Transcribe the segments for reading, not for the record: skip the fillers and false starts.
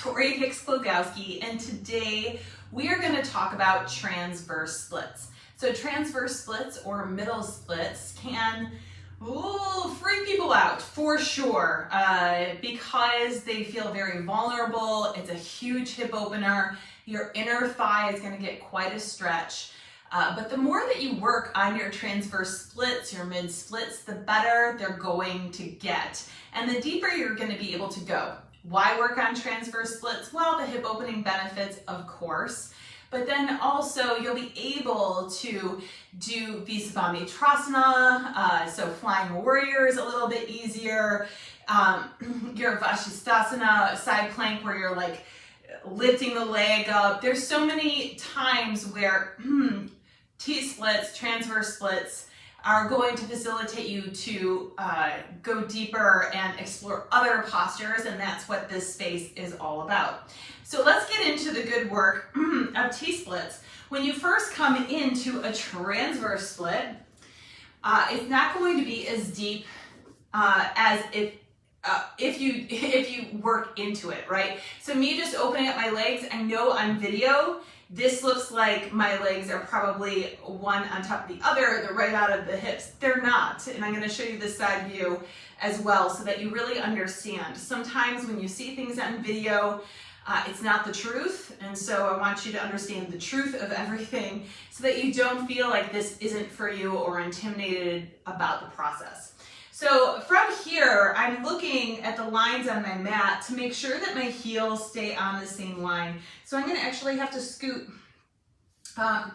Tori Hicks-Glogowski, and today we are going to talk about transverse splits. So transverse splits or middle splits can freak people out for sure because they feel very vulnerable. It's a huge hip opener. Your inner thigh is going to get quite a stretch. But the more that you work on your transverse splits, your mid splits, the better they're going to get. And the deeper you're going to be able to go. Why work on transverse splits? Well, the hip opening benefits, of course. But then also you'll be able to do Visabhamitranasana, so flying warrior is a little bit easier. Your Vashisthasana, side plank where you're like lifting the leg up. There's so many times where T-splits, transverse splits, are going to facilitate you to go deeper and explore other postures, and that's what this space is all about. So let's get into the good work of T-splits. When you first come into a transverse split, it's not going to be as deep as if you work into it, right? So me just opening up my legs, I know on video, this looks like my legs are probably one on top of the other, they're right out of the hips. They're not, and I'm gonna show you the side view as well so that you really understand. Sometimes when you see things on video, it's not the truth, and so I want you to understand the truth of everything so that you don't feel like this isn't for you or intimidated about the process. So from here, I'm looking at the lines on my mat to make sure that my heels stay on the same line. So I'm going to actually have to scoot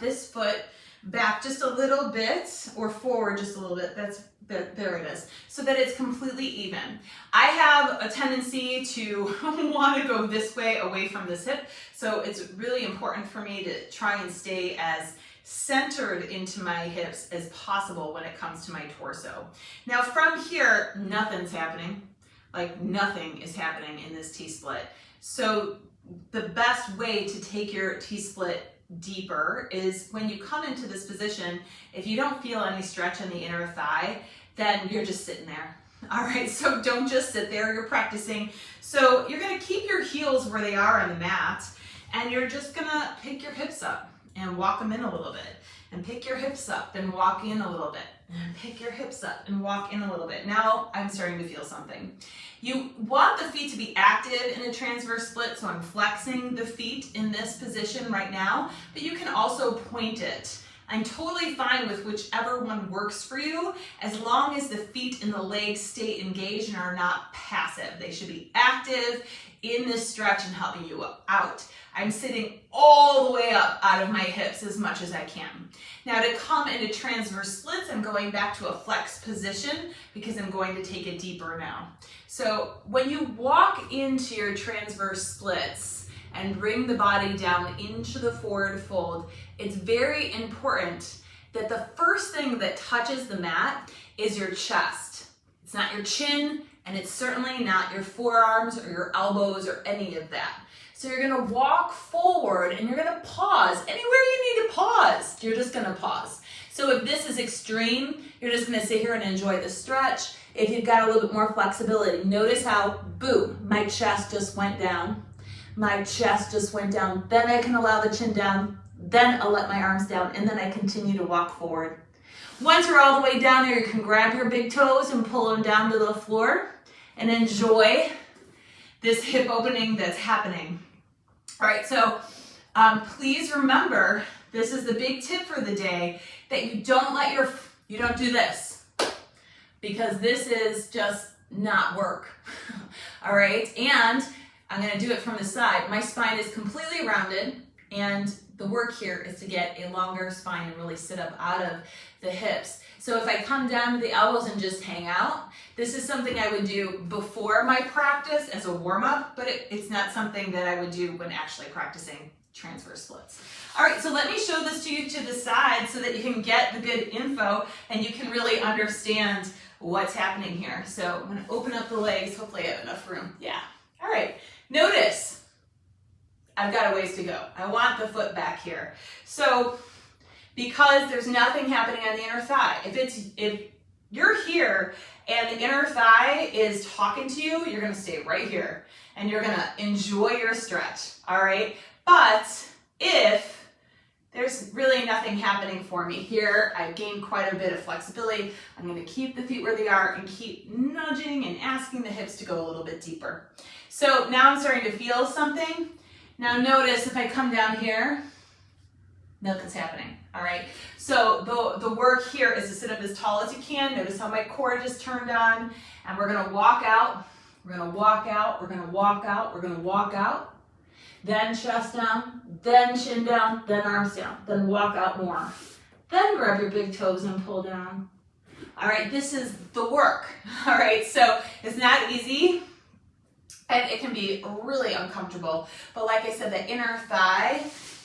this foot back just a little bit or forward just a little bit. There it is. So that it's completely even. I have a tendency to want to go this way away from this hip. So it's really important for me to try and stay as centered into my hips as possible when it comes to my torso. Now from here, nothing's happening. Like nothing is happening in this T-split. So the best way to take your T-split deeper is when you come into this position, if you don't feel any stretch in the inner thigh, then you're just sitting there. All right, so don't just sit there, you're practicing. So you're gonna keep your heels where they are on the mat, and you're just gonna pick your hips up and walk them in a little bit, and pick your hips up and walk in a little bit, and pick your hips up and walk in a little bit. Now I'm starting to feel something. You want the feet to be active in a transverse split, so I'm flexing the feet in this position right now, but you can also point it. I'm totally fine with whichever one works for you, as long as the feet and the legs stay engaged and are not passive. They should be active in this stretch and helping you out. I'm sitting all the way up out of my hips as much as I can. Now to come into transverse splits, I'm going back to a flexed position because I'm going to take it deeper now. So when you walk into your transverse splits and bring the body down into the forward fold, it's very important that the first thing that touches the mat is your chest. It's not your chin, and it's certainly not your forearms or your elbows or any of that. So you're gonna walk forward and you're gonna pause. Anywhere you need to pause, you're just gonna pause. So if this is extreme, you're just gonna sit here and enjoy the stretch. If you've got a little bit more flexibility, notice how, boom, my chest just went down. My chest just went down. Then I can allow the chin down. Then I'll let my arms down, and then I continue to walk forward. Once you're all the way down there, you can grab your big toes and pull them down to the floor and enjoy this hip opening that's happening. All right, so please remember, this is the big tip for the day, that you don't do this, because this is just not work. All right, and I'm gonna do it from the side. My spine is completely rounded, and the work here is to get a longer spine and really sit up out of the hips. So if I come down to the elbows and just hang out, this is something I would do before my practice as a warm-up, but it's not something that I would do when actually practicing transverse splits. All right, so let me show this to you to the side so that you can get the good info and you can really understand what's happening here. So I'm gonna open up the legs. Hopefully I have enough room. Yeah, all right. Notice, I've got a ways to go. I want the foot back here. So because there's nothing happening on the inner thigh, if you're here and the inner thigh is talking to you, you're gonna stay right here and you're gonna enjoy your stretch, all right? But if there's really nothing happening for me here, I've gained quite a bit of flexibility, I'm gonna keep the feet where they are and keep nudging and asking the hips to go a little bit deeper. So now I'm starting to feel something. Now notice if I come down here, nothing's happening, all right? So the work here is to sit up as tall as you can. Notice how my core just turned on, and we're gonna walk out, we're gonna walk out, we're gonna walk out, we're gonna walk out, then chest down, then chin down, then arms down, then walk out more. Then grab your big toes and pull down. All right, this is the work, all right? So it's not easy, and it can be really uncomfortable, but like I said, the inner thigh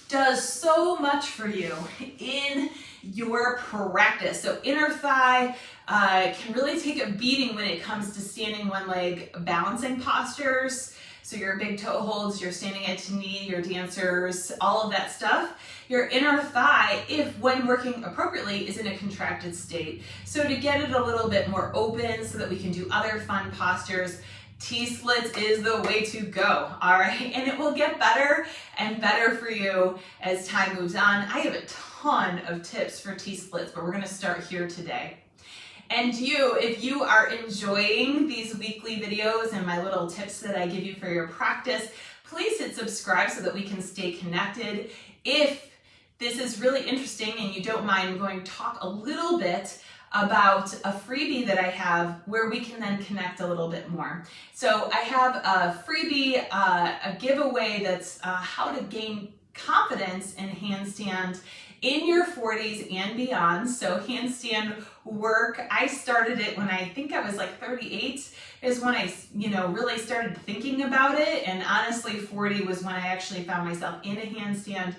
does so much for you in your practice. So inner thigh can really take a beating when it comes to standing one leg balancing postures. So your big toe holds, you're standing at knee, your dancers, all of that stuff. Your inner thigh, if when working appropriately, is in a contracted state. So to get it a little bit more open so that we can do other fun postures, T-splits is the way to go, all right? And it will get better and better for you as time moves on. I have a ton of tips for T-splits, but we're gonna start here today. And if you are enjoying these weekly videos and my little tips that I give you for your practice, please hit subscribe so that we can stay connected. If this is really interesting and you don't mind, I'm going to talk a little bit about a freebie that I have where we can then connect a little bit more. So I have a freebie, a giveaway that's how to gain confidence in handstand in your 40s and beyond. So handstand work, I started it when I think I was like 38 is when I really started thinking about it, and honestly 40 was when I actually found myself in a handstand.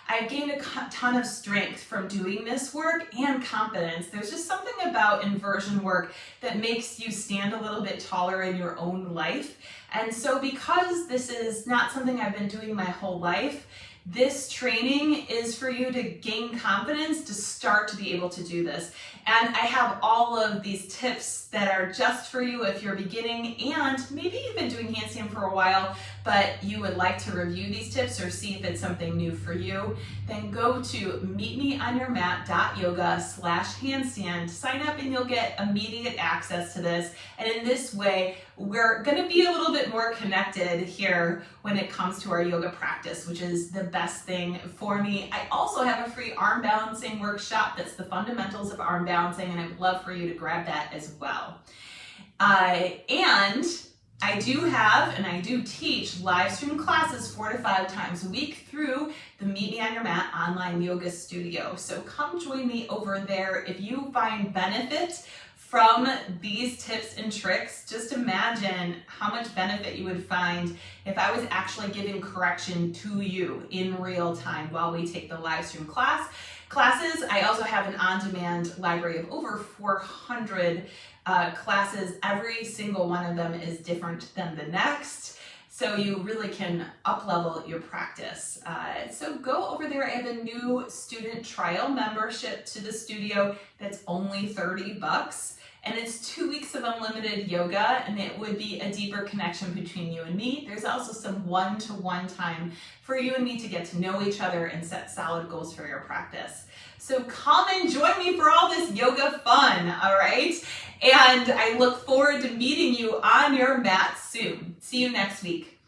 I've gained a ton of strength from doing this work and confidence. There's just something about inversion work that makes you stand a little bit taller in your own life. And so because this is not something I've been doing my whole life, this training is for you to gain confidence to start to be able to do this. And I have all of these tips that are just for you if you're beginning, and maybe you've been doing handstand for a while, but you would like to review these tips or see if it's something new for you, then go to meetmeonyourmat.yoga/handstand, sign up and you'll get immediate access to this. And in this way, we're gonna be a little bit more connected here when it comes to our yoga practice, which is the best thing for me. I also have a free arm balancing workshop that's the fundamentals of arm balancing, and I would love for you to grab that as well. And I do have and I do teach live stream classes 4 to 5 times a week through the Meet Me on Your Mat online yoga studio. So come join me over there. If you find benefit from these tips and tricks, just imagine how much benefit you would find if I was actually giving correction to you in real time while we take the live stream classes. I also have an on-demand library of over 400 classes. Every single one of them is different than the next, so you really can up-level your practice. So go over there. I have a new student trial membership to the studio that's only $30. And it's 2 weeks of unlimited yoga, and it would be a deeper connection between you and me. There's also some one-to-one time for you and me to get to know each other and set solid goals for your practice. So come and join me for all this yoga fun, all right? And I look forward to meeting you on your mat soon. See you next week.